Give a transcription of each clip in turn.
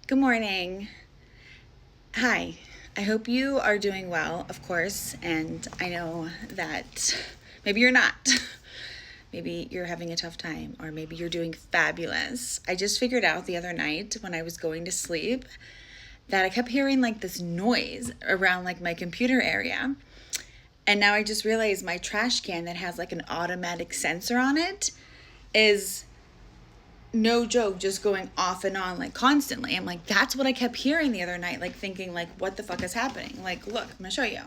Good morning. Hi. I hope you are doing well, of course, and I know that maybe you're not. Maybe you're having a tough time, or maybe you're doing fabulous. I just figured out the other night when I was going to sleep that I kept hearing like this noise around like my computer area. And now I just realized my trash can that has like an automatic sensor on it is, no joke, just going off and on like constantly. I'm like, that's what I kept hearing the other night, like thinking like, what the fuck is happening? Like, look, I'm gonna show you.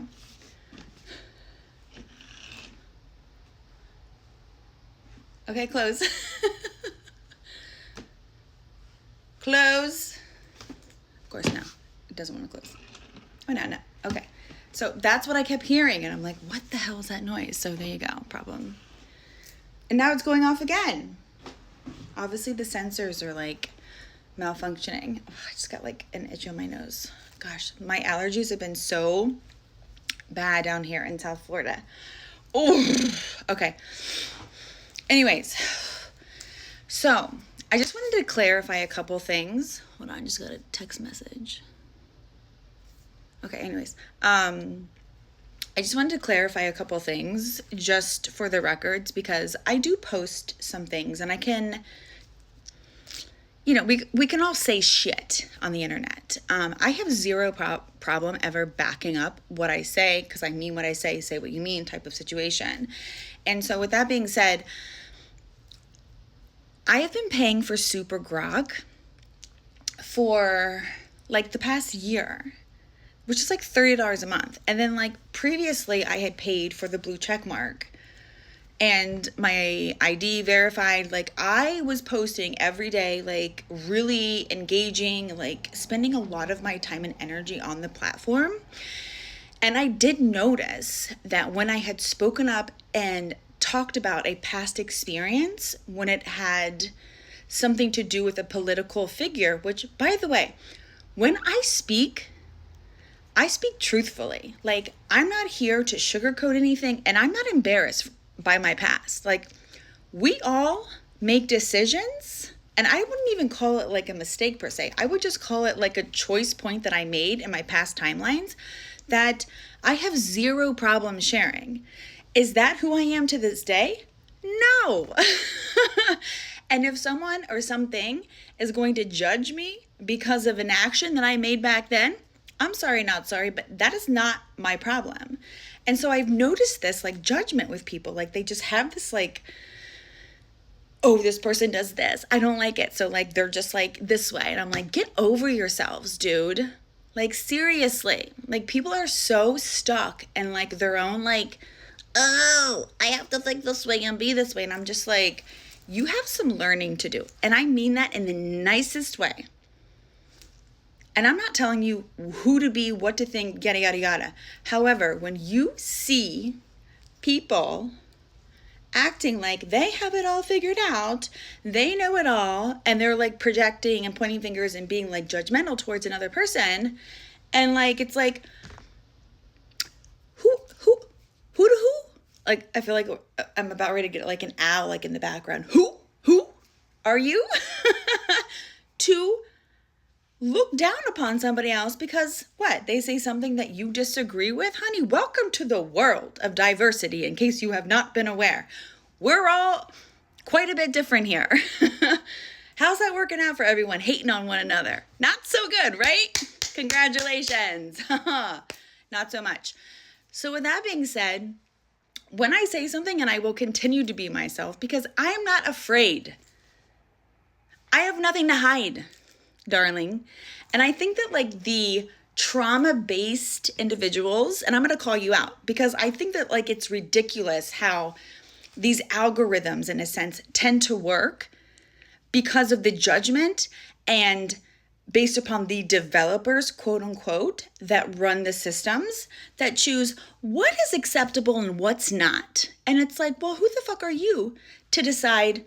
Okay, close. Close. Of course, no, it doesn't want to close. Oh, no. Okay, so that's what I kept hearing, and I'm like, what the hell is that noise? So there you go, problem. And now it's going off again. Obviously the sensors are like malfunctioning. Oh, I just got like an itch on my nose. Gosh, my allergies have been so bad down here in South Florida. Oh, okay. Anyways, so I just wanted to clarify a couple things. Hold on, I just got a text message. Okay, anyways, I just wanted to clarify a couple things just for the records, because I do post some things and I can, we can all say shit on the internet. I have zero problem ever backing up what I say, because I mean what I say what you mean type of situation. And so with that being said, I have been paying for Super Grok for like the past year, which is like $30 a month. And then like previously I had paid for the blue check mark and my ID verified. Like I was posting every day, like really engaging, like spending a lot of my time and energy on the platform. And I did notice that when I had spoken up and talked about a past experience when it had something to do with a political figure, which, by the way, when I speak truthfully. Like, I'm not here to sugarcoat anything, and I'm not embarrassed by my past. Like, we all make decisions, and I wouldn't even call it like a mistake per se. I would just call it like a choice point that I made in my past timelines that I have zero problem sharing. Is that who I am to this day? No. And if someone or something is going to judge me because of an action that I made back then, I'm sorry, not sorry, but that is not my problem. And so I've noticed this like judgment with people. Like they just have this like, oh, this person does this, I don't like it. So like they're just like this way. And I'm like, get over yourselves, dude. Like seriously, like people are so stuck in like their own like, oh, I have to think this way and be this way. And I'm just like, you have some learning to do. And I mean that in the nicest way. And I'm not telling you who to be, what to think, yada, yada, yada. However, when you see people acting like they have it all figured out, they know it all, and they're like projecting and pointing fingers and being like judgmental towards another person, and like, it's like, who to who? Like, I feel like I'm about ready to get like an owl like in the background. Who are you to look down upon somebody else because what? They say something that you disagree with? Honey, welcome to the world of diversity, in case you have not been aware. We're all quite a bit different here. How's that working out for everyone hating on one another? Not so good, right? Congratulations. Not so much. So with that being said, when I say something, and I will continue to be myself because I am not afraid. I have nothing to hide, darling. And I think that like the trauma-based individuals, and I'm going to call you out because I think that like it's ridiculous how these algorithms in a sense tend to work because of the judgment and based upon the developers, quote unquote, that run the systems that choose what is acceptable and what's not. And it's like, well, who the fuck are you to decide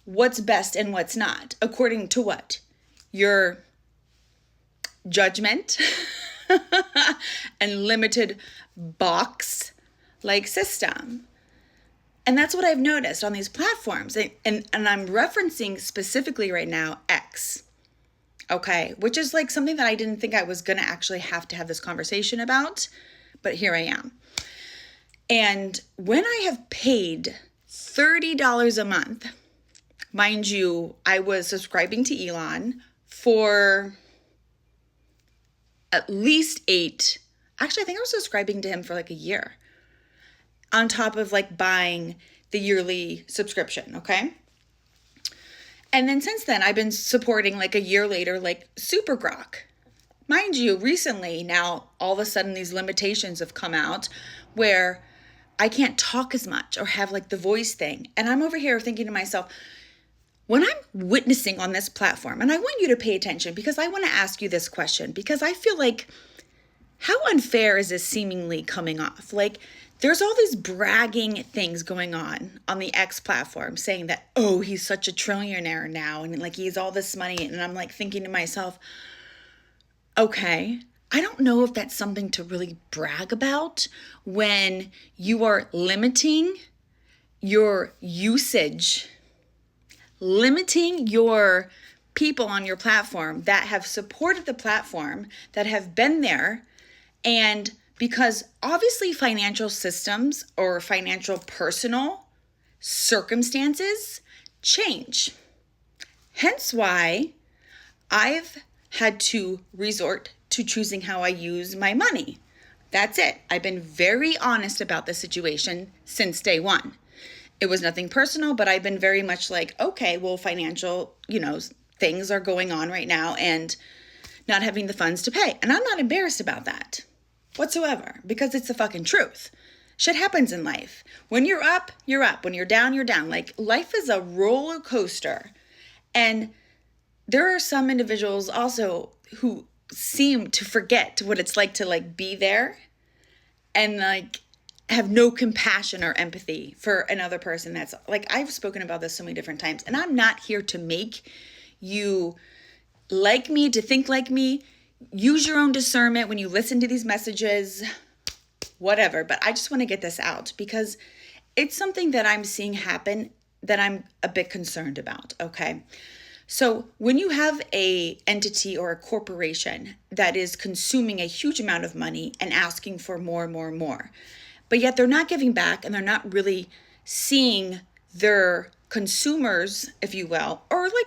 what's best and what's not? According to what? Your judgment and limited box like system. And that's what I've noticed on these platforms. And I'm referencing specifically right now X. okay? Which is like something that I didn't think I was going to actually have to have this conversation about, but here I am. And when I have paid $30 a month, mind you, I was subscribing to Elon for at least 8. Actually, I think I was subscribing to him for like a year on top of like buying the yearly subscription, okay? And then since then, I've been supporting like a year later, like Super Grok. Mind you, recently now, all of a sudden these limitations have come out where I can't talk as much or have like the voice thing. And I'm over here thinking to myself, when I'm witnessing on this platform, and I want you to pay attention because I want to ask you this question because I feel like, how unfair is this seemingly coming off? Like, there's all these bragging things going on the X platform saying that, oh, he's such a trillionaire now and like he has all this money. And I'm like thinking to myself, okay, I don't know if that's something to really brag about when you are limiting your usage, limiting your people on your platform that have supported the platform, that have been there. And because obviously financial systems or financial personal circumstances change. Hence why I've had to resort to choosing how I use my money. That's it. I've been very honest about the situation since day one. It was nothing personal, but I've been very much like, okay, well, financial, things are going on right now and not having the funds to pay. And I'm not embarrassed about that whatsoever because it's the fucking truth. Shit happens in life. When you're up, you're up. When you're down, you're down. Like, life is a roller coaster. And there are some individuals also who seem to forget what it's like to like be there and like have no compassion or empathy for another person. That's like, I've spoken about this so many different times, and I'm not here to make you like me, to think like me. Use your own discernment when you listen to these messages, whatever. But I just want to get this out because it's something that I'm seeing happen that I'm a bit concerned about, okay? So when you have a entity or a corporation that is consuming a huge amount of money and asking for more and more and more, but yet they're not giving back and they're not really seeing their consumers, if you will, or like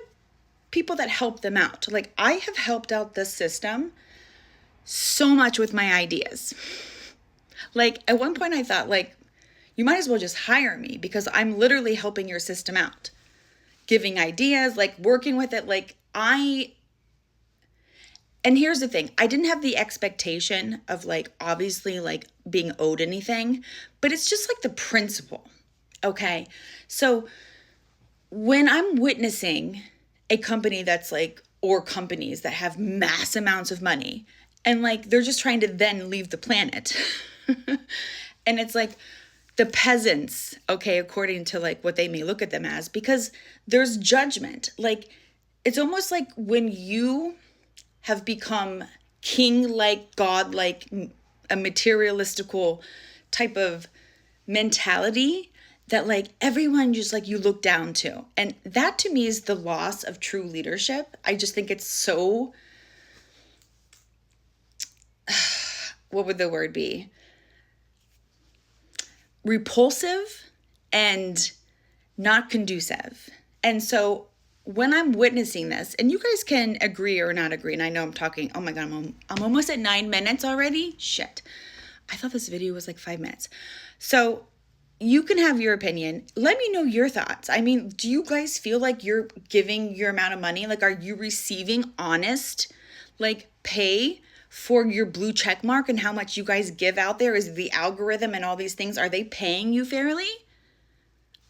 people that help them out. Like, I have helped out this system so much with my ideas. Like, at one point I thought, like, you might as well just hire me because I'm literally helping your system out, giving ideas, like working with it. And here's the thing, I didn't have the expectation of like, obviously like being owed anything, but it's just like the principle. Okay. So when I'm witnessing a company that's like, or companies that have mass amounts of money and like, they're just trying to then leave the planet. And it's like the peasants, okay, according to like what they may look at them as, because there's judgment. Like, it's almost like when you have become king-like, god-like, a materialistical type of mentality that like everyone just like you look down to. And that to me is the loss of true leadership. I just think it's so, what would the word be? Repulsive and not conducive. And so when I'm witnessing this, and you guys can agree or not agree, and I know I'm talking, oh my God, I'm almost at 9 minutes already. Shit. I thought this video was like 5 minutes. So you can have your opinion. Let me know your thoughts. I mean, do you guys feel like you're giving your amount of money? Like, are you receiving honest, like, pay for your blue check mark and how much you guys give out there? Is the algorithm and all these things, are they paying you fairly?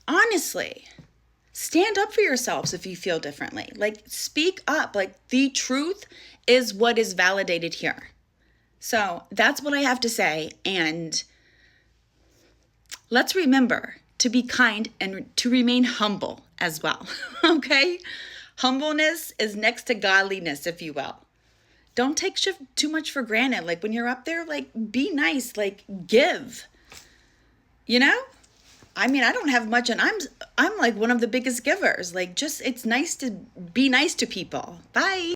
Honestly, stand up for yourselves if you feel differently. Like, speak up. Like, the truth is what is validated here. So that's what I have to say. And let's remember to be kind and to remain humble as well. Okay? Humbleness is next to godliness, if you will. Don't take shit too much for granted. Like, when you're up there, like, be nice, like, give. You know? I mean, I don't have much, and I'm like one of the biggest givers. Like, just, it's nice to be nice to people. Bye.